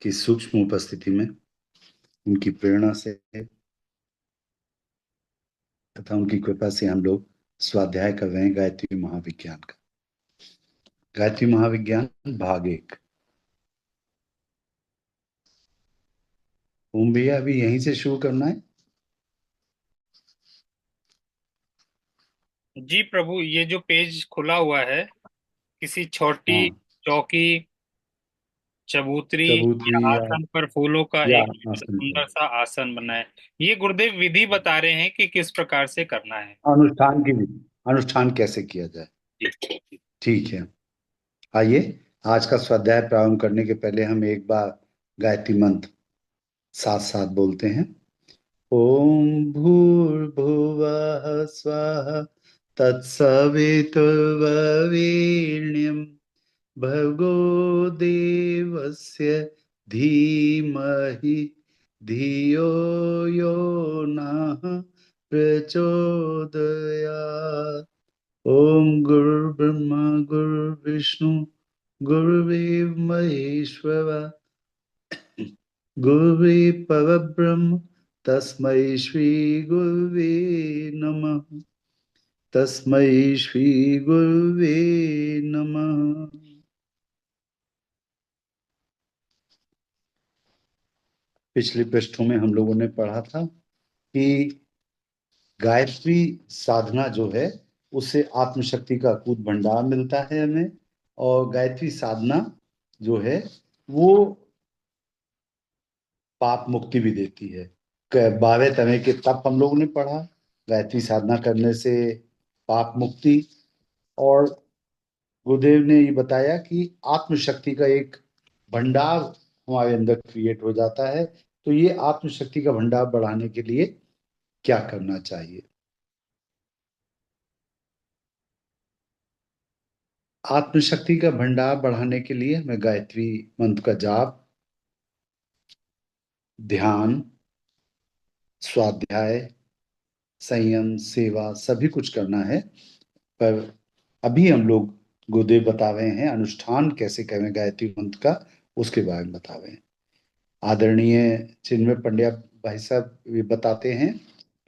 की सूक्ष्म उपस्थिति में, उनकी प्रेरणा से तथा उनकी कृपा से हम लोग स्वाध्याय कर रहे हैं गायत्री महाविज्ञान का। गायत्री महाविज्ञान भाग 1। ओम भैया अभी यहीं से शुरू करना है। जी प्रभु, ये जो पेज खुला हुआ है, किसी छोटी हाँ, चौकी, चबूतरी या चबूतरी आसन पर फूलों का या एक आसन पर सुंदर सा आसन बनाए। ये गुरुदेव विधि बता रहे हैं कि किस प्रकार से करना है। अनुष्ठान की विधि, अनुष्ठान कैसे किया जाए। जी। ठीक है, आइए आज का स्वाध्याय प्रारंभ करने के पहले हम एक बार गायत्री मंत्र साथ साथ बोलते हैं। ओम भूर्भुवः स्वः तत्सवितुर्वरेण्यं भर्गो देवस्य धीमहि धियो यो नः प्रचोदयात्। ओम गुरुर्ब्रह्मा गुरुर्विष्णु गुरुर्देव महेश्वर गुरुवे परब्रह्म तस्मै श्री गुरुवे नमः। तस्मै श्री गुरुवे नमः। पिछले पृष्ठों में हम लोगों ने पढ़ा था कि गायत्री साधना जो है उससे आत्मशक्ति का अकूत भंडार मिलता है हमें। और गायत्री साधना जो है वो पाप मुक्ति भी देती है। 12 तरह के तप हम लोगों ने पढ़ा। गायत्री साधना करने से पाप मुक्ति, और गुरुदेव ने ये बताया कि आत्मशक्ति का एक भंडार हमारे अंदर क्रिएट हो जाता है। तो ये आत्मशक्ति का भंडार बढ़ाने के लिए क्या करना चाहिए। आत्मशक्ति का भंडार बढ़ाने के लिए हमें गायत्री मंत्र का जाप, ध्यान, स्वाध्याय, संयम, सेवा सभी कुछ करना है। पर अभी हम लोग गुरुदेव बता रहे हैं अनुष्ठान कैसे करें गायत्री मंत्र का, उसके बारे में बता रहे हैं। आदरणीय चिन्मय पंड्या भाई साहब ये बताते हैं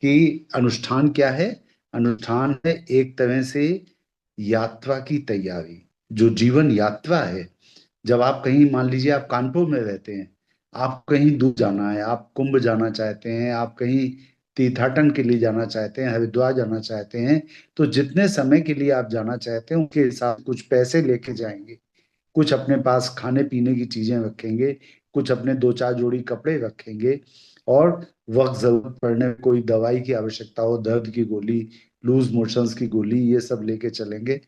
कि अनुष्ठान क्या है। अनुष्ठान है एक तरह से यात्रा की तैयारी, जो जीवन यात्रा है। जब आप कहीं, मान लीजिए आप कानपुर में रहते हैं, आप कहीं दूर जाना है, आप कुंभ जाना चाहते हैं, आप कहीं तीर्थाटन के लिए जाना चाहते हैं, हरिद्वार जाना चाहते हैं, तो जितने समय के लिए आप जाना चाहते हैं उनके हिसाब से कुछ पैसे लेके जाएंगे, कुछ अपने पास खाने पीने की चीजें रखेंगे, कुछ अपने दो चार जोड़ी कपड़े रखेंगे, और वक्त जरूरत पड़ने में कोई दवाई की आवश्यकता हो, दर्द की गोली, लूज मोशंस की गोली, ये सब लेके चलेंगे।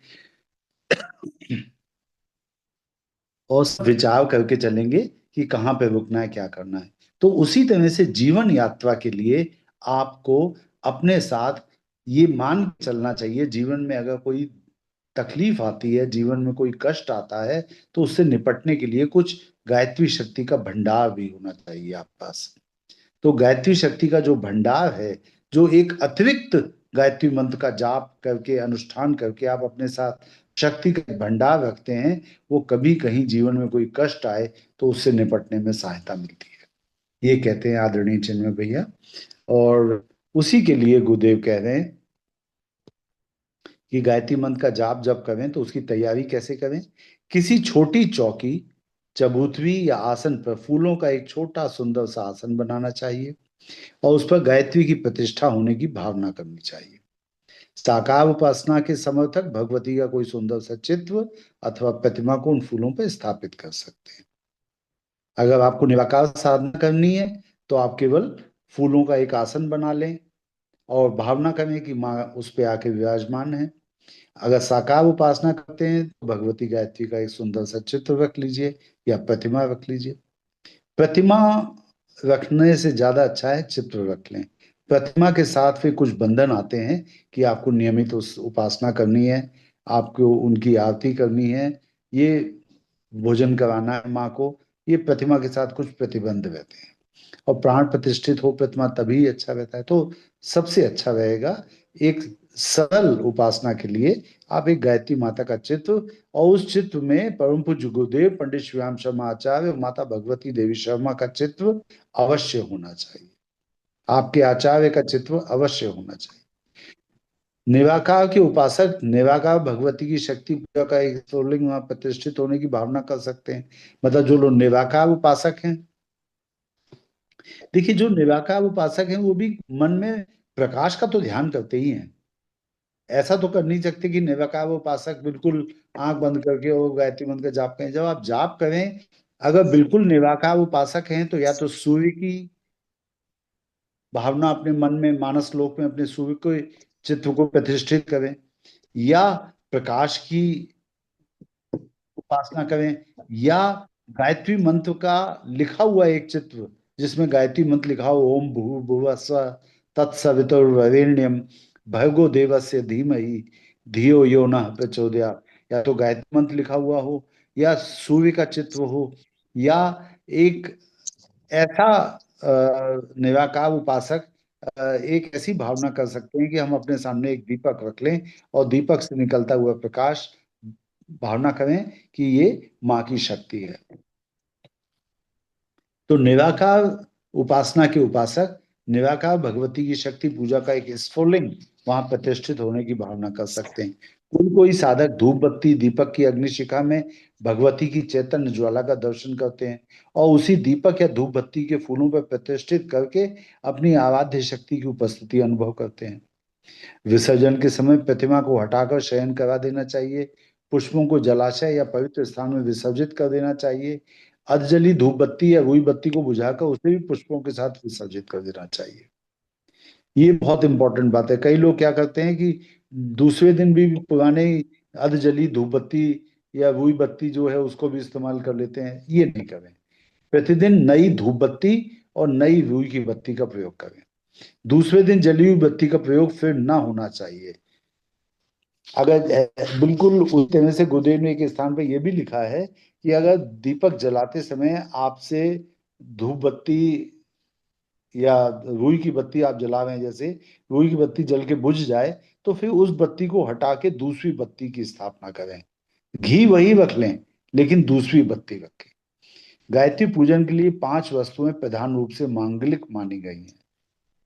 और सब विचार करके चलेंगे कि कहाँ पे रुकना है, क्या करना है। तो उसी तरह से जीवन यात्रा के लिए आपको अपने साथ ये मान के चलना चाहिए, जीवन में अगर कोई तकलीफ आती है, जीवन में कोई कष्ट आता है, तो उससे निपटने के लिए कुछ गायत्री शक्ति का भंडार भी होना चाहिए आप पास। तो गायत्री शक्ति का जो भंडार है, जो एक अतिरिक्त गायत्री मंत्र का जाप करके, अनुष्ठान करके आप अपने साथ शक्ति का भंडार रखते हैं, वो कभी कहीं जीवन में कोई कष्ट आए तो उससे निपटने में सहायता मिलती है। ये कहते हैं आदरणीय चिन्मय भैया। और उसी के लिए गुरुदेव कह रहे हैं कि गायत्री मंत्र का जाप जब करें तो उसकी तैयारी कैसे करें। किसी छोटी चौकी, चबूतरी या आसन पर फूलों का एक छोटा सुंदर सा आसन बनाना चाहिए, और उस पर गायत्री की प्रतिष्ठा होने की भावना करनी चाहिए। साकार उपासना के समर्थक भगवती का कोई सुंदर सा चित्र अथवा प्रतिमा को उन फूलों पर स्थापित कर सकते हैं। अगर आपको निराकार साधना करनी है तो आप केवल फूलों का एक आसन बना लें और भावना करें कि माँ उस पे आके विराजमान है। अगर साकार उपासना करते हैं तो भगवती गायत्री का एक सुंदर सा चित्र रख लीजिए या प्रतिमा रख लीजिए। प्रतिमा रखने से ज्यादा अच्छा है चित्र रख लें। प्रतिमा के साथ फिर कुछ बंधन आते हैं कि आपको नियमित उस उपासना करनी है, आपको उनकी आरती करनी है, ये भोजन कराना है माँ को। ये प्रतिमा के साथ कुछ प्रतिबंध रहते हैं। और प्राण प्रतिष्ठित हो प्रतिमा तभी अच्छा रहता है। तो सबसे अच्छा रहेगा एक सरल उपासना के लिए आप एक गायत्री माता का चित्र, और उस चित्र में परम पूज्य गुरुदेव पंडित श्रीराम शर्मा आचार्य और माता भगवती देवी शर्मा का चित्र अवश्य होना चाहिए। आपके आचार्य का चित्र अवश्य होना चाहिए। निराकार के उपासक निराकार भगवती की शक्ति पूजा का एक शिवलिंग वहां प्रतिष्ठित होने की भावना कर सकते हैं। मतलब जो लोग निराकार उपासक हैं, देखिए जो निराकार उपासक हैं वो भी मन में प्रकाश का तो ध्यान करते ही हैं। ऐसा तो कर नहीं सकते कि निराकार उपासक बिल्कुल आंख बंद करके और गायत्री मंत्र का जाप करें। जब आप जाप करें, अगर बिल्कुल निराकार उपासक हैं तो या तो सूर्य की भावना अपने मन में मानस लोक में अपने सूर्य के चित्र को प्रतिष्ठित करें, या प्रकाश की उपासना करें, या गायत्री मंत्र का लिखा हुआ एक चित्र जिसमें गायत्री मंत्र लिखा हो, ओम भूर्भुवः स्वः तत्सवितुर्वरेण्यम भर्गो देवस्य धीमहि धियो यो नः प्रचोदयात्। या तो गायत्री मंत्र लिखा हुआ हो, या सूर्य का चित्र हो, या एक ऐसा निराकार उपासक एक ऐसी भावना कर सकते हैं कि हम अपने सामने एक दीपक रख लें और दीपक से निकलता हुआ प्रकाश भावना करें कि ये माँ की शक्ति है। तो निराकार उपासना के उपासक निराकार भगवती की शक्ति पूजा का एक स्फुलिंग वहां प्रतिष्ठित होने की भावना कर सकते हैं। कोई साधक धूप बत्ती दीपक की अग्निशिखा में भगवती की चैतन्य ज्वाला का दर्शन करते हैं और उसी दीपक या धूप बत्ती के फूलों पर प्रतिष्ठित करके अपनी आराध्य शक्ति की उपस्थिति अनुभव करते हैं। विसर्जन के समय प्रतिमा को हटाकर शयन करा देना चाहिए। पुष्पों को जलाशय या पवित्र स्थान में विसर्जित कर देना चाहिए। अधजली धूप बत्ती या रुई बत्ती को बुझाकर उसे भी पुष्पों के साथ विसर्जित कर देना चाहिए। ये बहुत इंपॉर्टेंट बात है। कई लोग क्या करते हैं कि दूसरे दिन भी पुराने अधजली धूप बत्ती या रुई बत्ती जो है उसको भी इस्तेमाल कर लेते हैं। ये नहीं करें। प्रतिदिन नई धूप बत्ती और नई रुई की बत्ती का प्रयोग करें। दूसरे दिन जली हुई बत्ती का प्रयोग फिर ना होना चाहिए। अगर बिल्कुल उस तरह से गुरुदेव ने एक स्थान पर यह भी लिखा है कि अगर दीपक जलाते समय आपसे धूप बत्ती या रुई की बत्ती आप जला रहे हैं, जैसे रुई की बत्ती जल के बुझ जाए, तो फिर उस बत्ती को हटा के दूसरी बत्ती की स्थापना करें। घी वही रख लें, लेकिन दूसरी बत्ती रखें। गायत्री पूजन के लिए 5 वस्तुएं प्रधान रूप से मांगलिक मानी गई हैं।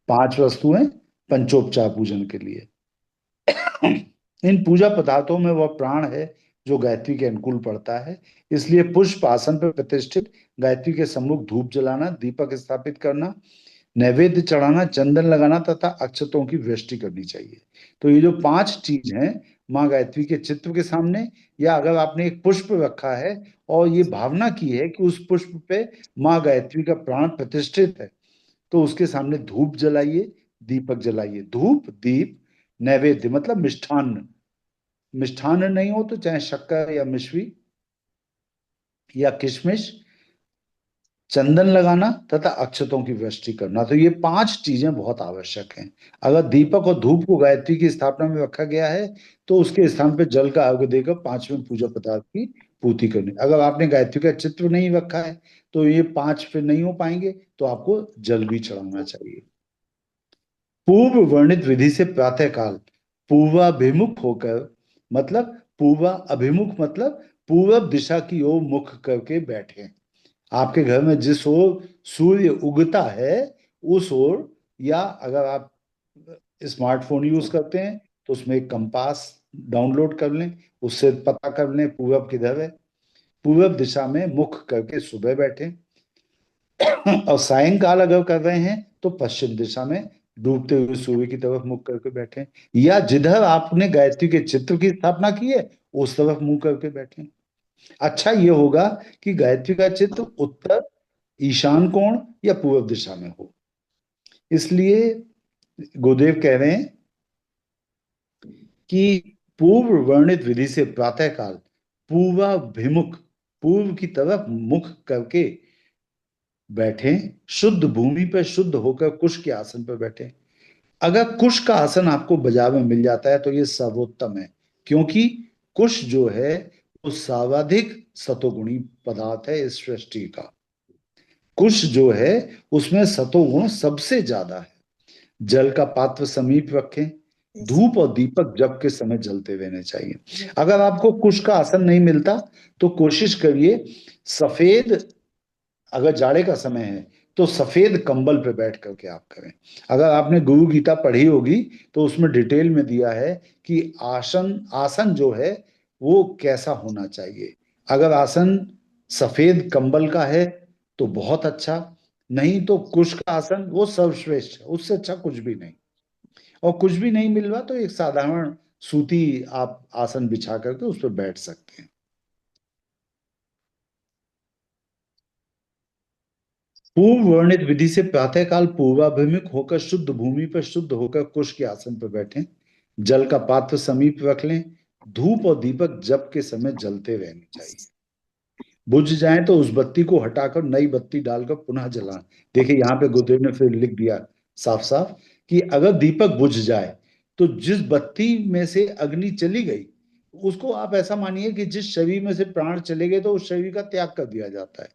5 वस्तुएं पंचोपचार पूजन के लिए। इन पूजा पदार्थों में वह प्राण है जो गायत्री के अनुकूल पड़ता है। इसलिए पुष्प आसन पर प्रतिष्ठित गायत्री के सम्मुख धूप जलाना, दीपक स्थापित करना, नैवेद्य चढ़ाना, चंदन लगाना तथा अक्षतों की वृष्टि करनी चाहिए। तो ये जो 5 चीज हैं, माँ गायत्री के चित्र के सामने, या अगर आपने एक पुष्प रखा है और ये भावना की है कि उस पुष्प पे माँ गायत्री का प्राण प्रतिष्ठित है, तो उसके सामने धूप जलाइए, दीपक जलाइए। धूप दीप नैवेद्य मतलब मिष्ठान्न। मिष्ठान्न नहीं हो तो चाहे शक्कर या मिश्री या किशमिश, चंदन लगाना तथा अक्षतों की वृष्टि करना। तो ये 5 चीजें बहुत आवश्यक हैं। अगर दीपक और धूप को गायत्री की स्थापना में रखा गया है तो उसके स्थान पर जल का अर्घ्य देकर 5वें पूजा पदार्थ की पूर्ति करनी। अगर आपने गायत्री का चित्र नहीं रखा है तो ये 5 फिर नहीं हो पाएंगे, तो आपको जल भी चढ़ाना चाहिए। पूर्व वर्णित विधि से प्रातः काल पूर्वाभिमुख होकर, मतलब पूर्वा अभिमुख मतलब पूर्व दिशा की ओर मुख करके बैठे। आपके घर में जिस ओर सूर्य उगता है उस ओर, या अगर आप स्मार्टफोन यूज करते हैं तो उसमें एक कंपास डाउनलोड कर लें, उससे पता कर लें पूरब किधर है। पूरब दिशा में मुख करके सुबह बैठे, और सायंकाल अगर कर रहे हैं तो पश्चिम दिशा में डूबते हुए सूर्य की तरफ मुख करके बैठे, या जिधर आपने गायत्री के चित्र की स्थापना की है उस तरफ मुंह करके बैठे। अच्छा ये होगा कि गायत्री का चित्र उत्तर, ईशान कोण या पूर्व दिशा में हो। इसलिए गुरुदेव कह रहे हैं कि पूर्व वर्णित विधि से प्रातःकाल पूर्वाभिमुख, पूर्व की तरफ मुख करके बैठे, शुद्ध भूमि पर शुद्ध होकर कुश के आसन पर बैठे। अगर कुश का आसन आपको बाजार में मिल जाता है तो ये सर्वोत्तम है, क्योंकि कुश जो है वो सर्वाधिक सतोगुणी पदार्थ है इस सृष्टि का। कुश जो है उसमें सतोगुण सबसे ज्यादा है। जल का पात्र समीप रखें, धूप और दीपक जप के समय जलते रहने चाहिए। अगर आपको कुश का आसन नहीं मिलता तो कोशिश करिए सफेद, अगर जाड़े का समय है तो सफेद कंबल पे बैठ करके आप करें। अगर आपने गुरु गीता पढ़ी होगी तो उसमें डिटेल में दिया है कि आसन आसन जो है वो कैसा होना चाहिए। अगर आसन सफेद कंबल का है तो बहुत अच्छा, नहीं तो कुश का आसन वो सर्वश्रेष्ठ है, उससे अच्छा कुछ भी नहीं। और कुछ भी नहीं मिल रहा तो एक साधारण सूती आप आसन बिछा करके उस पर बैठ सकते हैं। पूर्व वर्णित विधि से प्रातःकाल पूर्वाभिमुख होकर शुद्ध भूमि पर शुद्ध होकर कुश के आसन पर बैठें। जल का पात्र समीप रख लें। धूप और दीपक जप के समय जलते रहने चाहिए। बुझ जाए तो उस बत्ती को हटाकर नई बत्ती डालकर पुनः जलाएं। देखिए यहाँ पे गुरुदेव ने फिर लिख दिया साफ साफ कि अगर दीपक बुझ जाए तो जिस बत्ती में से अग्नि चली गई उसको आप ऐसा मानिए कि जिस शरीर में से प्राण चले गए तो उस शरीर का त्याग कर दिया जाता है।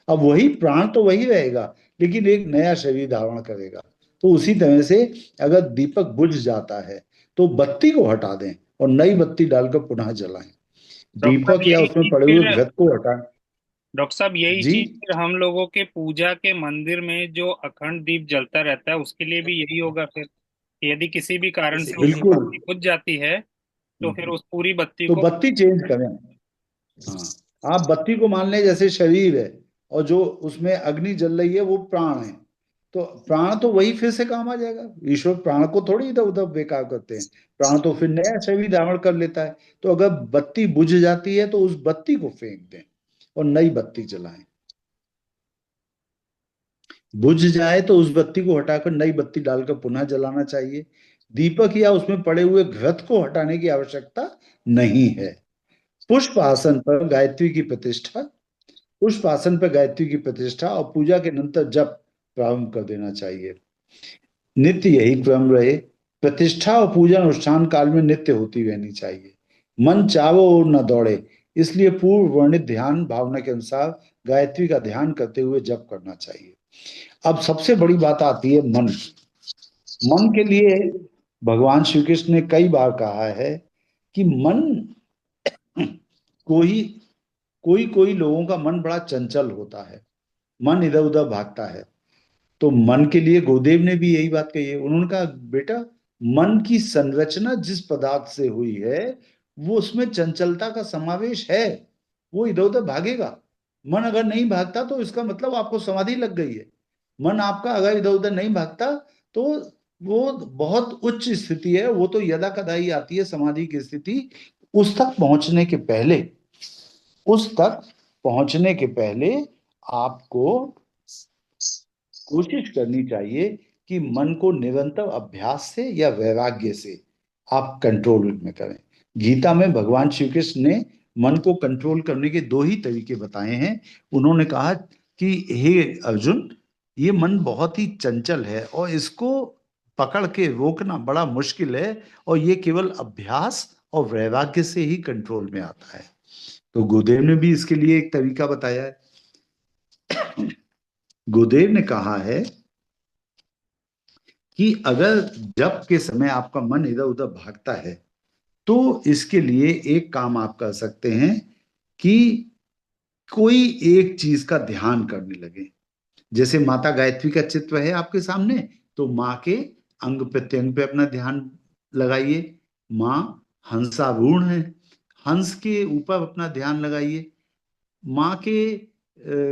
अब वही प्राण तो वही रहेगा लेकिन एक नया शरीर धारण करेगा। तो उसी तरह से अगर दीपक बुझ जाता है तो बत्ती को हटा दें और नई बत्ती डालकर पुनः जलाएं। डॉक्टर साहब दीपक या यही उसमें चीज पड़े हुए फिर घृत को हटा। डॉक्टर साहब यही जी। चीज फिर हम लोगों के पूजा के मंदिर में जो अखंड दीप जलता रहता है उसके लिए भी यही होगा फिर, कि यदि किसी भी कारण से उसकी बिल्कुल। बत्ती बुझ जाती है तो फिर उस पूरी बत्ती तो को। बत्ती चेंज करें। हाँ, आप बत्ती को मान लें जैसे शरीर है और जो उसमें अग्नि जल रही है वो प्राण है। तो प्राण तो वही फिर से काम आ जाएगा। ईश्वर प्राण को थोड़ी इधर उधर बेकार करते हैं। प्राण तो फिर नया शरीर धारण कर लेता है। तो अगर बत्ती बुझ जाती है तो उस बत्ती को फेंक दें और नई बत्ती जलाएं। बुझ जाए तो उस बत्ती को हटाकर नई बत्ती डालकर पुनः जलाना चाहिए। दीपक या उसमें पड़े हुए घृत को हटाने की आवश्यकता नहीं है। पुष्प आसन पर गायत्री की प्रतिष्ठा। पुष्प आसन पर गायत्री की प्रतिष्ठा और पूजा के नंतर जप प्रारंभ कर देना चाहिए। नित्य यही क्रम रहे। प्रतिष्ठा और पूजा अनुष्ठान काल में नित्य होती रहनी चाहिए। मन चारों ओर न दौड़े, इसलिए पूर्व वर्णित ध्यान भावना के अनुसार गायत्री का ध्यान करते हुए जप करना चाहिए। अब सबसे बड़ी बात आती है मन की। मन के लिए भगवान श्री कृष्ण ने कई बार कहा है कि मन, कोई कोई कोई लोगों का मन बड़ा चंचल होता है, मन इधर उधर भागता है। तो मन के लिए गुरुदेव ने भी यही बात कही है। उन्होंने कहा बेटा, मन की संरचना जिस पदार्थ से हुई है वो उसमें चंचलता का समावेश है। वो इधर उधर भागेगा। मन अगर नहीं भागता तो इसका मतलब आपको समाधि लग गई है। मन आपका अगर इधर उधर नहीं भागता तो वो बहुत उच्च स्थिति है, वो तो यदा कदा ही आती है समाधि की स्थिति। उस तक पहुंचने के पहले उस तक पहुंचने के पहले आपको कोशिश करनी चाहिए कि मन को निरंतर अभ्यास से या वैराग्य से आप कंट्रोल में करें। गीता में भगवान श्री कृष्ण ने मन को कंट्रोल करने के दो ही तरीके बताए हैं। उन्होंने कहा कि हे अर्जुन, ये मन बहुत ही चंचल है और इसको पकड़ के रोकना बड़ा मुश्किल है और ये केवल अभ्यास और वैराग्य से ही कंट्रोल में आता है। तो गुरुदेव ने भी इसके लिए एक तरीका बताया है। गुरुदेव ने कहा है कि अगर जप के समय आपका मन इधर उधर भागता है तो इसके लिए एक काम आप कर सकते हैं कि कोई एक चीज का ध्यान करने लगे। जैसे माता गायत्री का चित्र है आपके सामने, तो माँ के अंग प्रत्यंग पे अपना ध्यान लगाइए। माँ हंसारूढ़ है, हंस के ऊपर अपना ध्यान लगाइए। माँ के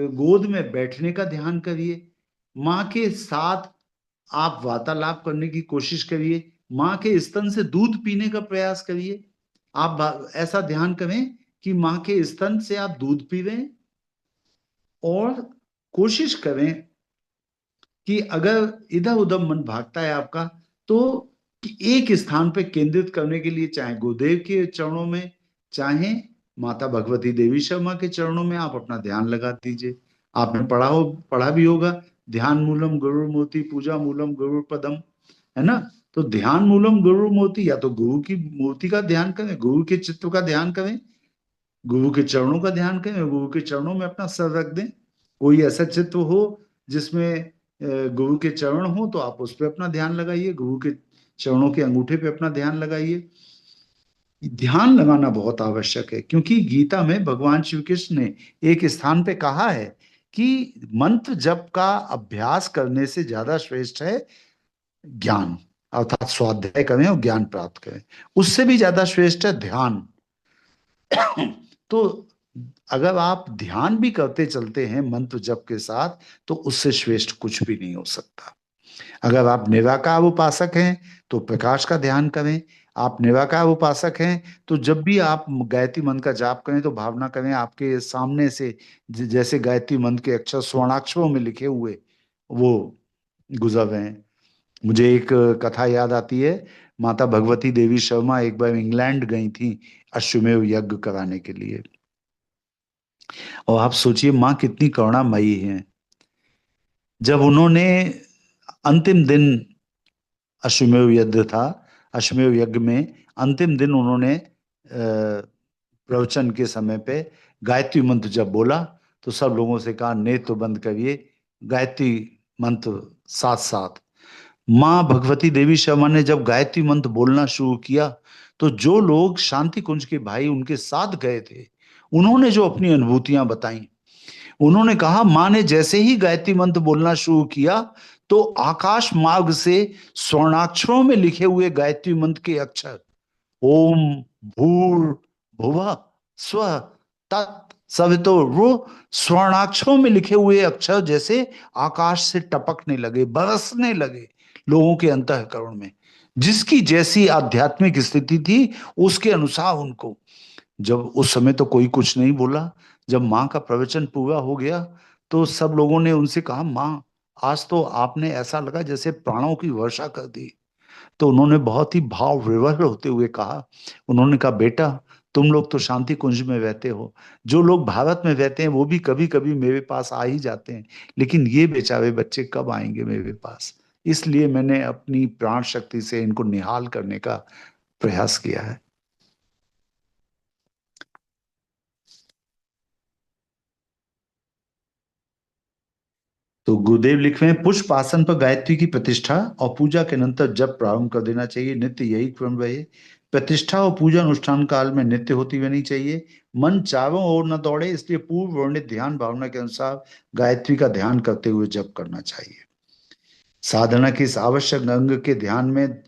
गोद में बैठने का ध्यान करिए। माँ के साथ आप वार्तालाप करने की कोशिश करिए। माँ के स्तन से दूध पीने का प्रयास करिए। आप ऐसा ध्यान करें कि माँ के स्तन से आप दूध पी रहे हैं। और कोशिश करें कि अगर इधर उधर मन भागता है आपका तो एक स्थान पे केंद्रित करने के लिए, चाहे गुरुदेव के चरणों में, चाहे माता भगवती देवी शर्मा के चरणों में आप अपना ध्यान लगा दीजिए। आपने पढ़ा भी होगा, ध्यान मूलम गुरु मूर्ति पूजा मूलम गुरु पदम, है ना। तो ध्यान मूलम गुरु मूर्ति, या तो गुरु की मूर्ति का ध्यान करें, गुरु के चित्र का ध्यान करें, गुरु के चरणों का ध्यान करें, गुरु के चरणों में अपना सर रख दें। कोई ऐसा चित्र हो जिसमें गुरु के चरण हो तो आप उस पर अपना ध्यान लगाइए। गुरु के चरणों के अंगूठे पे अपना ध्यान लगाइए। ध्यान लगाना बहुत आवश्यक है, क्योंकि गीता में भगवान श्री कृष्ण ने एक स्थान पे कहा है कि मंत्र जप का अभ्यास करने से ज्यादा श्रेष्ठ है ज्ञान, अर्थात स्वाध्याय करें और ज्ञान प्राप्त करें, उससे भी ज्यादा श्रेष्ठ है ध्यान। तो अगर आप ध्यान भी करते चलते हैं मंत्र जप के साथ, तो उससे श्रेष्ठ कुछ भी नहीं हो सकता। अगर आप निराकार उपासक हैं तो प्रकाश का ध्यान करें। आप निराकार उपासक हैं तो जब भी आप गायत्री मंत्र का जाप करें तो भावना करें आपके सामने से जैसे गायत्री मंत्र के अक्षर स्वर्णाक्षरों में लिखे हुए वो गुजर रहे हैं। मुझे एक कथा याद आती है। माता भगवती देवी शर्मा एक बार इंग्लैंड गई थी अश्वमेध यज्ञ कराने के लिए। और आप सोचिए माँ कितनी करुणामयी हैं। जब उन्होंने अंतिम दिन अश्वमेध यज्ञ था, अश्वमेध यज्ञ में अंतिम दिन उन्होंने प्रवचन के समय पे गायत्री मंत्र जब बोला तो सब लोगों से कहा नेत्र बंद करिए, गायत्री मंत्र साथ साथ। माँ भगवती देवी शर्मा ने जब गायत्री मंत्र बोलना शुरू किया तो जो लोग शांति कुंज के भाई उनके साथ गए थे, उन्होंने जो अपनी अनुभूतियां बताई, उन्होंने कहा माँ ने जैसे ही गायत्री मंत्र बोलना शुरू किया तो आकाश मार्ग से स्वर्णाक्षरों में लिखे हुए गायत्री मंत्र के अक्षर ओम भूर भुवः स्व तत् सवितुर्वरेण्यं स्वर्णाक्षरों में लिखे हुए अक्षर जैसे आकाश से टपकने लगे, बरसने लगे लोगों के अंतःकरण में। जिसकी जैसी आध्यात्मिक स्थिति थी उसके अनुसार उनको, जब उस समय तो कोई कुछ नहीं बोला। जब माँ का प्रवचन पूरा हो गया तो सब लोगों ने उनसे कहा माँ आज तो आपने ऐसा लगा जैसे प्राणों की वर्षा कर दी। तो उन्होंने बहुत ही भाव विवश होते हुए कहा, उन्होंने कहा बेटा तुम लोग तो शांति कुंज में रहते हो, जो लोग भारत में रहते हैं वो भी कभी कभी मेरे पास आ ही जाते हैं, लेकिन ये बेचारे बच्चे कब आएंगे मेरे पास, इसलिए मैंने अपनी प्राण शक्ति से इनको निहाल करने का प्रयास किया है। तो गुरुदेव लिख रहे हैं पुष्प आसन पर गायत्री की प्रतिष्ठा और पूजा के अनंतर जब प्रारंभ कर देना चाहिए, नित्य यही क्रम रहे। प्रतिष्ठा और पूजा अनुष्ठान काल में नित्य होती रहनी चाहिए। मन चारों ओर न दौड़े, इसलिए पूर्व वर्णित ध्यान भावना के अनुसार गायत्री का ध्यान करते हुए जप करना चाहिए। साधना के इस आवश्यक अंग के ध्यान में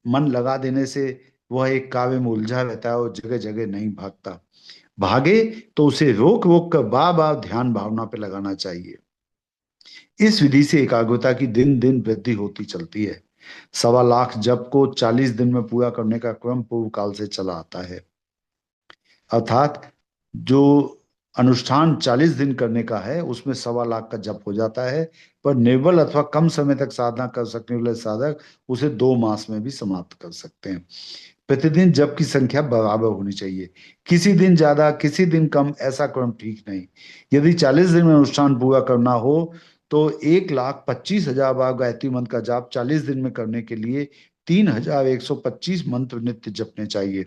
मन लगा देने से वह एक काव्य में उलझा रहता है और जगह जगह नहीं भागता। भागे तो उसे रोक रोक कर बार बार ध्यान भावना पे लगाना चाहिए। इस विधि से एकाग्रता की दिन दिन वृद्धि होती चलती है। 1.25 लाख जप को 40 दिन में पूरा करने का क्रम पूर्व काल से चला आता है। अर्थात जो अनुष्ठान 40 दिन करने का है उसमें 1.25 लाख का जप हो जाता है। पर निर्बल अथवा कम समय तक साधना कर सकने वाले साधक उसे 2 मास में भी समाप्त कर सकते हैं। प्रतिदिन जप की संख्या बराबर होनी चाहिए, किसी दिन ज्यादा किसी दिन कम ऐसा क्रम ठीक नहीं। यदि 40 दिन में अनुष्ठान पूरा करना हो तो 1,25,000 बार गायत्री मंत्र का जाप 40 दिन में करने के लिए 3,125 मंत्र नित्य जपने चाहिए।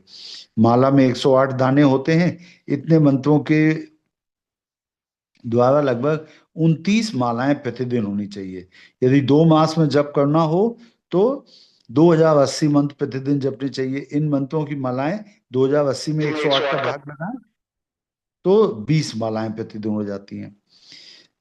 माला में 108 दाने होते हैं। इतने मंत्रों के द्वारा लगभग 29 मालाएं प्रतिदिन होनी चाहिए। यदि 2 मास में जप करना हो तो 2080 मंत्र प्रतिदिन जपने चाहिए। इन मंत्रों की मालाएं 2080 में 108 का भाग लगाएं तो 20 मालाएं प्रतिदिन हो जाती हैं।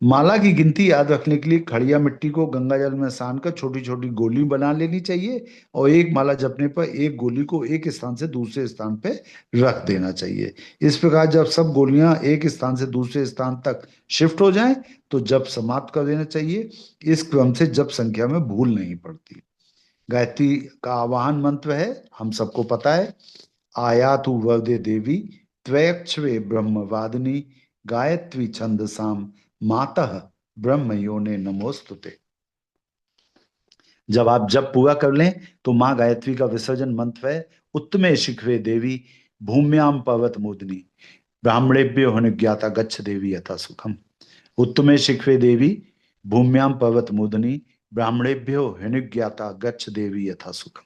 माला की गिनती याद रखने के लिए खड़िया मिट्टी को गंगा जल में सान कर छोटी छोटी गोली बना लेनी चाहिए और एक माला जपने पर एक गोली को एक स्थान से दूसरे स्थान पे रख देना चाहिए। इस प्रकार जब सब गोलियां एक स्थान से दूसरे स्थान तक शिफ्ट हो जाएं तो जप समाप्त कर देना चाहिए। इस क्रम से जप संख्या में भूल नहीं पड़ती। गायत्री का आवाहन मंत्र है, हम सबको पता है, आयातु वरदे देवी त्वयक्षरे ब्रह्मवादिनी गायत्री छंदसाम मातः ब्रह्म योने नमोस्तुते। जब आप जब पूरा कर लें तो माँ गायत्री का विसर्जन मंत्र है, उत्तमे शिखरे देवी भूम्याम पर्वत मोदिनी ब्राह्मणेभ्यो हनुज्ञाता गच्छ देवी यथा सुखम। उत्तमे शिखरे देवी भूम्याम पर्वत मोदिनी ब्राह्मणेभ्यो हनुज्ञाता गच्छ देवी यथा सुखम।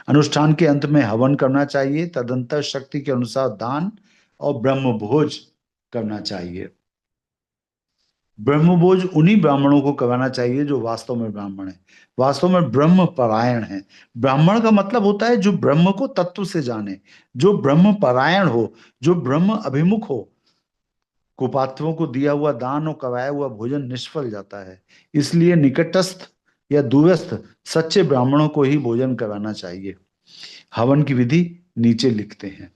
अनुष्ठान के अंत में हवन करना चाहिए, तदंतर शक्ति के अनुसार दान और ब्रह्म भोज करना चाहिए। ब्रह्मभोज उन्हीं ब्राह्मणों को करवाना चाहिए जो वास्तव में ब्राह्मण है, वास्तव में ब्रह्म परायण है। ब्राह्मण का मतलब होता है जो ब्रह्म को तत्व से जाने, जो ब्रह्म परायण हो, जो ब्रह्म अभिमुख हो। कुपात्रों को दिया हुआ दान और कराया हुआ भोजन निष्फल जाता है। इसलिए निकटस्थ या दूरस्थ सच्चे ब्राह्मणों को ही भोजन कराना चाहिए। हवन की विधि नीचे लिखते हैं।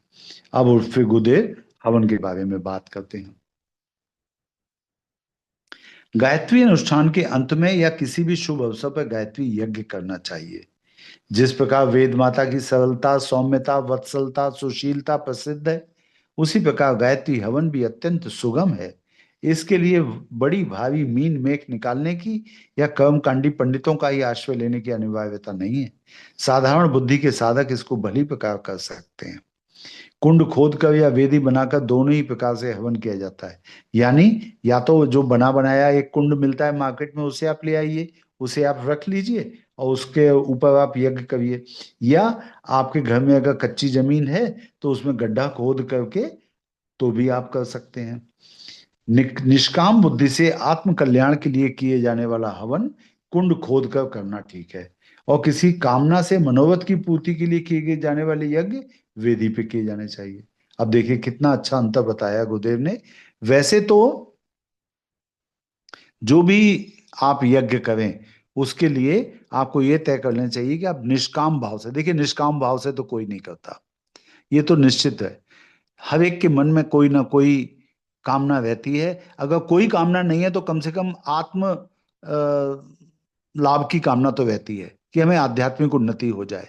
अब उर्फे गुदेर हवन के बारे में बात करते हैं। गायत्री अनुष्ठान के अंत में या किसी भी शुभ अवसर पर गायत्री यज्ञ करना चाहिए। जिस प्रकार वेद माता की सरलता, सौम्यता, वत्सलता, सुशीलता प्रसिद्ध है, उसी प्रकार गायत्री हवन भी अत्यंत सुगम है। इसके लिए बड़ी भारी मीन मेख निकालने की या कर्मकांडी पंडितों का ही आश्रय लेने की अनिवार्यता नहीं है। साधारण बुद्धि के साधक इसको भली प्रकार कर सकते हैं। कुंड खोद कर या वेदी बनाकर दोनों ही प्रकार से हवन किया जाता है। यानी या तो जो बना बनाया एक कुंड मिलता है मार्केट में, उसे आप ले आइए, उसे आप रख लीजिए और उसके ऊपर आप यज्ञ करिए। या आपके घर में अगर कच्ची जमीन है तो उसमें गड्ढा खोद करके तो भी आप कर सकते हैं। निष्काम बुद्धि से आत्म कल्याण के लिए किए जाने वाला हवन कुंड खोद कर करना ठीक है। और किसी कामना से मनोरथ की पूर्ति के लिए किए गए जाने वाले यज्ञ वेदी पे किए जाने चाहिए। अब देखिए कितना अच्छा अंतर बताया गुरुदेव ने। वैसे तो जो भी आप यज्ञ करें उसके लिए आपको ये तय कर लेना चाहिए कि आप निष्काम भाव से, देखिए निष्काम भाव से तो कोई नहीं करता, ये तो निश्चित है। हर एक के मन में कोई ना कोई कामना रहती है। अगर कोई कामना नहीं है तो कम से कम आत्म लाभ की कामना तो रहती है कि हमें आध्यात्मिक उन्नति हो जाए,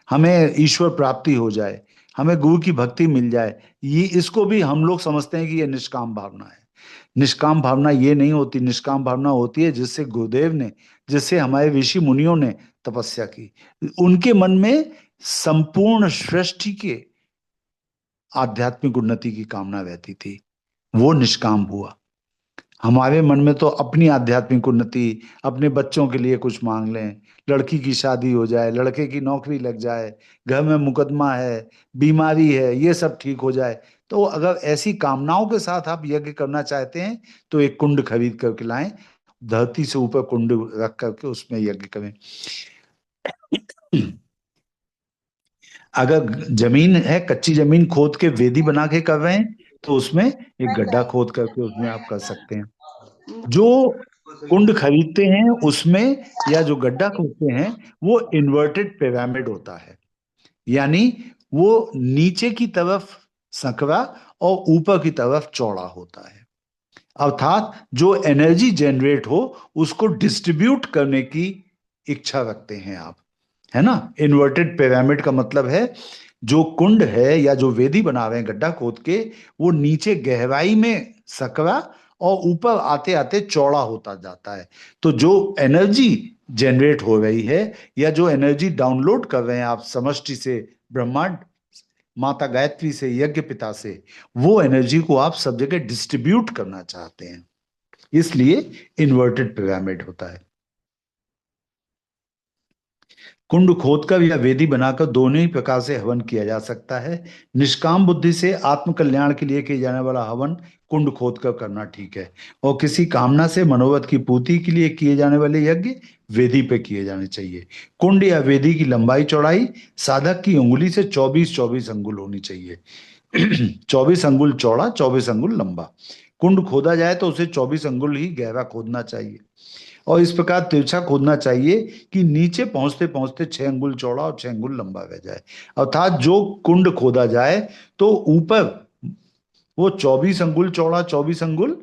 हमें ईश्वर प्राप्ति हो जाए, हमें गुरु की भक्ति मिल जाए। ये इसको भी हम लोग समझते हैं कि ये निष्काम भावना है। निष्काम भावना ये नहीं होती। निष्काम भावना होती है जिससे गुरुदेव ने, जिससे हमारे ऋषि मुनियों ने तपस्या की, उनके मन में संपूर्ण सृष्टि के आध्यात्मिक उन्नति की कामना रहती थी, वो निष्काम हुआ। हमारे मन में तो अपनी आध्यात्मिक उन्नति, अपने बच्चों के लिए कुछ मांग लें, लड़की की शादी हो जाए, लड़के की नौकरी लग जाए, घर में मुकदमा है, बीमारी है, ये सब ठीक हो जाए। तो अगर ऐसी कामनाओं के साथ आप यज्ञ करना चाहते हैं तो एक कुंड खरीद करके लाएं, धरती से ऊपर कुंड रख करके उसमें यज्ञ करें। अगर जमीन है, कच्ची जमीन खोद के वेदी बना के कर रहे हैं तो उसमें एक गड्ढा खोद करके उसमें आप कर सकते हैं। जो कुंड खरीदते हैं उसमें या जो गड्ढा खोदते हैं वो इन्वर्टेड पिरामिड होता है। यानी वो नीचे की तरफ संकरा और ऊपर की तरफ चौड़ा होता है। अर्थात जो एनर्जी जनरेट हो उसको डिस्ट्रीब्यूट करने की इच्छा रखते हैं आप, है ना। इन्वर्टेड पिरामिड का मतलब है जो कुंड है या जो वेदी बना रहे हैं गड्ढा खोद के, वो नीचे गहराई में सकरा और ऊपर आते आते चौड़ा होता जाता है। तो जो एनर्जी जनरेट हो रही है या जो एनर्जी डाउनलोड कर रहे हैं आप समष्टि से, ब्रह्मांड, माता गायत्री से, यज्ञ पिता से, वो एनर्जी को आप सब जगह डिस्ट्रीब्यूट करना चाहते हैं, इसलिए इन्वर्टेड पिरामिड होता है। कुंड खोदकर या वेदी बनाकर दोनों ही प्रकार से हवन किया जा सकता है। निष्काम बुद्धि से आत्म कल्याण के लिए किया जाने वाला हवन कुंड खोदकर करना ठीक है। और किसी कामना से मनोरथ की पूर्ति के लिए किए जाने वाले यज्ञ वेदी पे किए जाने चाहिए। कुंड या वेदी की लंबाई चौड़ाई साधक की उंगली से 24-24 अंगुल होनी चाहिए। 24 अंगुल चौड़ा, 24 अंगुल लंबा। कुंड खोदा जाए तो उसे 24 अंगुल ही गहरा खोदना चाहिए और इस प्रकार तिरछा खोदना चाहिए कि नीचे पहुंचते पहुंचते 6 अंगुल चौड़ा और 6 अंगुल लंबा रह जाए। अर्थात जो कुंड खोदा जाए तो ऊपर वो 24 अंगुल चौड़ा, 24 अंगुल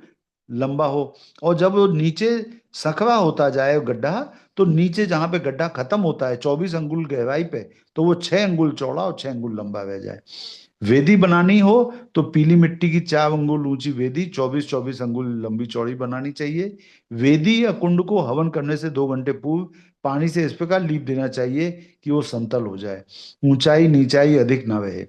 लंबा हो। और जब वो नीचे सकरा होता जाए गड्ढा, तो नीचे जहां पे गड्ढा खत्म होता है 24 अंगुल गहराई पे, तो वो 6 अंगुल चौड़ा और 6 अंगुल लंबा रह जाए। वेदी बनानी हो तो पीली मिट्टी की 4 अंगुल ऊंची वेदी 24-24 अंगुल लंबी चौड़ी बनानी चाहिए। वेदी या कुंड को हवन करने से 2 घंटे पूर्व पानी से इस प्रकार लीप देना चाहिए कि वो समतल हो जाए, ऊंचाई नीचाई अधिक न रहे।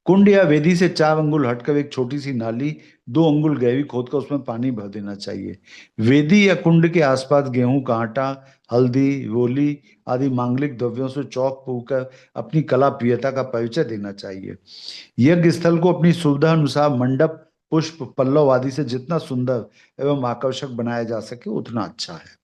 कुंड या वेदी से 4 अंगुल हटकर एक छोटी सी नाली 2 अंगुल गहरी खोदकर उसमें पानी भर देना चाहिए। वेदी या कुंड के आसपास गेहूं का आटा, हल्दी, रोली आदि मांगलिक द्रव्यों से चौक पूकर अपनी कला प्रियता का परिचय देना चाहिए। यज्ञ स्थल को अपनी सुविधा अनुसार मंडप, पुष्प, पल्लव आदि से जितना सुंदर एवं आकर्षक बनाया जा सके उतना अच्छा है।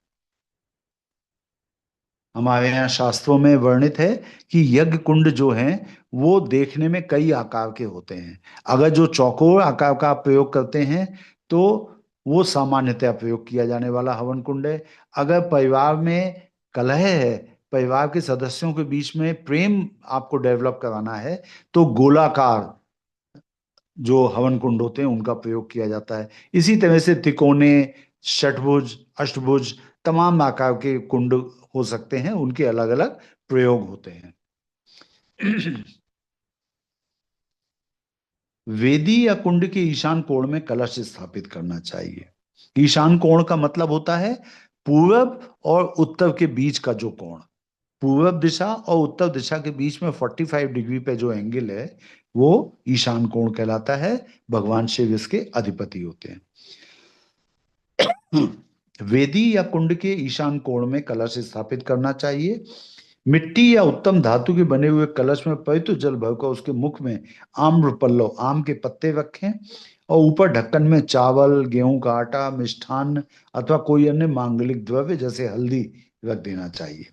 हमारे यहाँ शास्त्रों में वर्णित है कि यज्ञ कुंड जो हैं वो देखने में कई आकार के होते हैं। अगर जो चौकोर आकार का आप प्रयोग करते हैं तो वो सामान्यतया प्रयोग किया जाने वाला हवन कुंड है। अगर परिवार में कलह है, परिवार के सदस्यों के बीच में प्रेम आपको डेवलप कराना है, तो गोलाकार जो हवन कुंड होते हैं उनका प्रयोग किया जाता है। इसी तरह से तिकोने, षटभुज, अष्टभुज, तमाम आकार के कुंड हो सकते हैं, उनके अलग अलग प्रयोग होते हैं। वेदी या कुंड के ईशान कोण में कलश स्थापित करना चाहिए। ईशान कोण का मतलब होता है पूरब और उत्तर के बीच का जो कोण। पूर्व दिशा और उत्तर दिशा के बीच में 45 डिग्री पे जो एंगल है वो ईशान कोण कहलाता है। भगवान शिव इसके अधिपति होते हैं। वेदी या कुंड के ईशान कोण में कलश स्थापित करना चाहिए। मिट्टी या उत्तम धातु के बने हुए कलश में पवित्र जल भरकर उसके मुख में आम्र पल्लव, आम के पत्ते रखें और ऊपर ढक्कन में चावल, गेहूं का आटा, मिष्ठान्न अथवा कोई अन्य मांगलिक द्रव्य जैसे हल्दी रख देना चाहिए।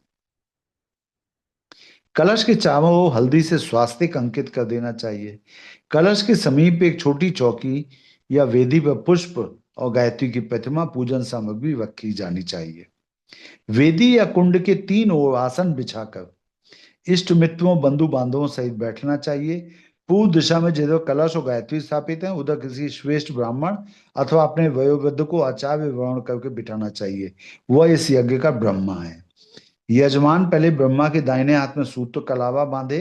कलश के चारों ओर हल्दी से स्वास्तिक अंकित कर देना चाहिए। कलश के समीप एक छोटी चौकी या वेदी पर पुष्प और गायत्री की प्रतिमा, पूजन सामग्री रखी जानी चाहिए। वेदी या कुंड के तीन ओर आसन बिछाकर इष्ट मित्रों, बंधु बांधवों सहित बैठना चाहिए। पूर्व दिशा में जिधर कलश और गायत्री स्थापित है उधर किसी श्रेष्ठ ब्राह्मण अथवा अपने वयोवृद्ध को आचार्य वर्ण करके बिठाना चाहिए। वह इस यज्ञ का ब्रह्मा है। यजमान पहले ब्रह्मा के दाहिने हाथ में सूत्र कलावा बांधे,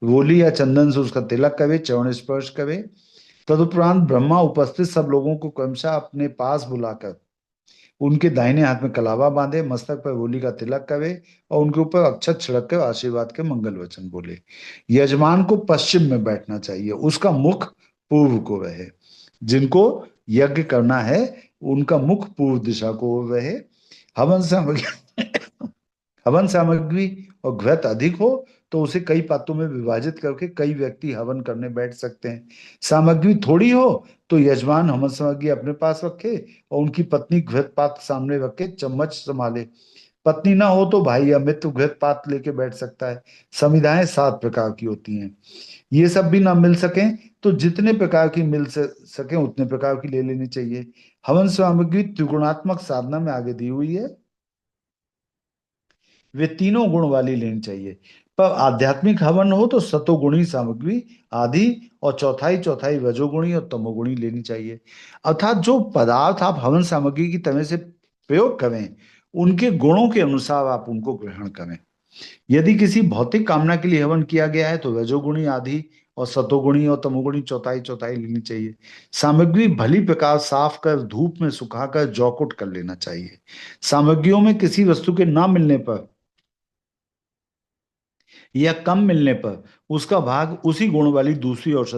रोली या चंदन से उसका तिलक करे, चरण स्पर्श करे। तदुपरांत ब्रह्मा उपस्थित सब लोगों को क्रमशः अपने पास बुलाकर उनके दाहिने हाथ में कलावा बांधे, मस्तक पर रोली का तिलक करे और उनके ऊपर अक्षत छिड़क कर आशीर्वाद के मंगल वचन बोले। यजमान को पश्चिम में बैठना चाहिए, उसका मुख पूर्व को रहे। जिनको यज्ञ करना है उनका मुख पूर्व दिशा को रहे। हवन सामग्री हवन सामग्री और घृत अधिक हो तो उसे कई पात्रों में विभाजित करके कई व्यक्ति हवन करने बैठ सकते हैं। सामग्री थोड़ी हो तो यजमान हवन सामग्री अपने पास रखे और उनकी पत्नी घृत पात्र सामने रख के चम्मच संभाले। पत्नी ना हो तो भाई या मित्र घृत पात्र लेके बैठ सकता है। समिधाएं 7 प्रकार की होती हैं। ये सब भी ना मिल सके तो जितने प्रकार की मिल सके उतने प्रकार की ले लेनी चाहिए। हवन सामग्री त्रिगुणात्मक साधना में आगे दी हुई है, वे तीनों गुण वाली लेनी चाहिए। पर आध्यात्मिक हवन हो तो सतोगुणी सामग्री आधी और चौथाई चौथाई रजोगुणी और तमोगुणी लेनी चाहिए। अर्थात जो पदार्थ आप हवन सामग्री की तरह से प्रयोग करें उनके गुणों के अनुसार आप उनको ग्रहण करें। यदि किसी भौतिक कामना के लिए हवन किया गया है तो रजोगुणी आधी और सतोगुणी और तमोगुणी चौथाई चौथाई लेनी चाहिए। सामग्री भली प्रकार साफ कर धूप में सुखाकर जौकुट कर लेना चाहिए। सामग्रियों में किसी वस्तु के ना मिलने पर या कम मिलने पर उसका भाग उसी गुण वाली दूसरी औषधि